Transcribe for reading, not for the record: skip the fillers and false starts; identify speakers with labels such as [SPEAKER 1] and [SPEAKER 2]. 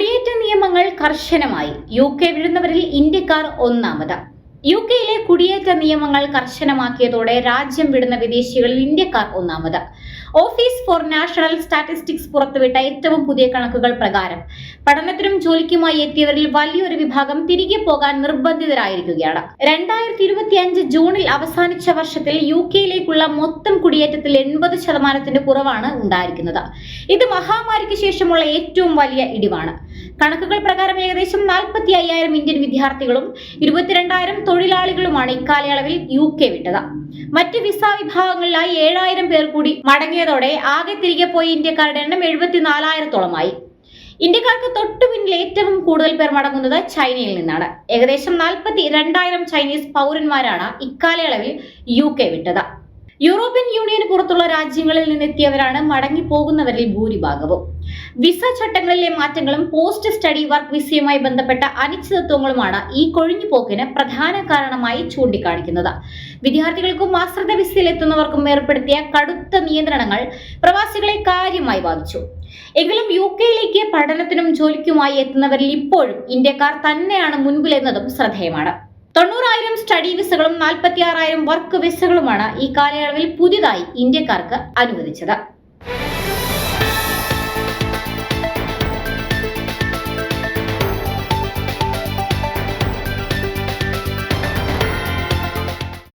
[SPEAKER 1] കുടിയേറ്റ നിയമങ്ങൾ കർശനമായി. UK വിടുന്നവരിൽ ഇന്ത്യക്കാർ ഒന്നാമത്. UKയിലെ കുടിയേറ്റ നിയമങ്ങൾ കർശനമാക്കിയതോടെ രാജ്യം വിടുന്ന വിദേശികളിൽ ഇന്ത്യക്കാർ ഒന്നാമത്. ഓഫീസ് ഫോർ നാഷണൽ സ്റ്റാറ്റിസ്റ്റിക്സ് പുറത്തുവിട്ട ഏറ്റവും പുതിയ കണക്കുകൾ പ്രകാരം പഠനത്തിനും ജോലിക്കുമായി എത്തിയവരിൽ വലിയൊരു വിഭാഗം തിരികെ പോകാൻ നിർബന്ധിതരായിരിക്കുകയാണ്. 2025 ജൂണിൽ അവസാനിച്ച വർഷത്തിൽ UKയിലേക്കുള്ള മൊത്തം കുടിയേറ്റത്തിൽ 80% കുറവാണ് ഉണ്ടായിരിക്കുന്നത്. ഇത് മഹാമാരിക്ക് ശേഷമുള്ള ഏറ്റവും വലിയ ഇടിവാണ്. കണക്കുകൾ പ്രകാരം ഏകദേശം 45,000 ഇന്ത്യൻ വിദ്യാർത്ഥികളും 22,000 തൊഴിലാളികളുമാണ് ഇക്കാലയളവിൽ UK വിട്ടത്. മറ്റ് വിസ വിഭാഗങ്ങളിലായി 7,000 പേർ കൂടി മടങ്ങിയതോടെ ആകെ തിരികെ പോയ ഇന്ത്യക്കാരുടെ എണ്ണം 74,000-ഓളമായി. ഇന്ത്യക്കാർക്ക് തൊട്ടുപിന്നിൽ ഏറ്റവും കൂടുതൽ പേർ മടങ്ങുന്നത് ചൈനയിൽ നിന്നാണ്. ഏകദേശം 42,000 ചൈനീസ് പൗരന്മാരാണ് ഇക്കാലയളവിൽ UK വിട്ടത്. യൂറോപ്യൻ യൂണിയന് പുറത്തുള്ള രാജ്യങ്ങളിൽ നിന്നെത്തിയവരാണ് മടങ്ങിപ്പോകുന്നവരിൽ ഭൂരിഭാഗവും. വിസ ചട്ടങ്ങളിലെ മാറ്റങ്ങളും പോസ്റ്റ് സ്റ്റഡി വർക്ക് വിസയുമായി ബന്ധപ്പെട്ട അനിശ്ചിതത്വങ്ങളുമാണ് ഈ കൊഴിഞ്ഞുപോക്കിന് പ്രധാന കാരണമായി ചൂണ്ടിക്കാണിക്കുന്നത്. വിദ്യാർത്ഥികൾക്കും ആശ്രിത വിസയിൽ എത്തുന്നവർക്കും ഏർപ്പെടുത്തിയ കടുത്ത നിയന്ത്രണങ്ങൾ പ്രവാസികളെ കാര്യമായി ബാധിച്ചു. എങ്കിലും UKയിലേക്ക് പഠനത്തിനും ജോലിക്കുമായി എത്തുന്നവരിൽ ഇപ്പോഴും ഇന്ത്യക്കാർ തന്നെയാണ് മുൻപിലെന്നതും ശ്രദ്ധേയമാണ്. 90,000 സ്റ്റഡി വിസകളും 46,000 വർക്ക് വിസകളുമാണ് ഈ കാലയളവിൽ പുതിയതായി ഇന്ത്യക്കാർക്ക് അനുവദിച്ചത്.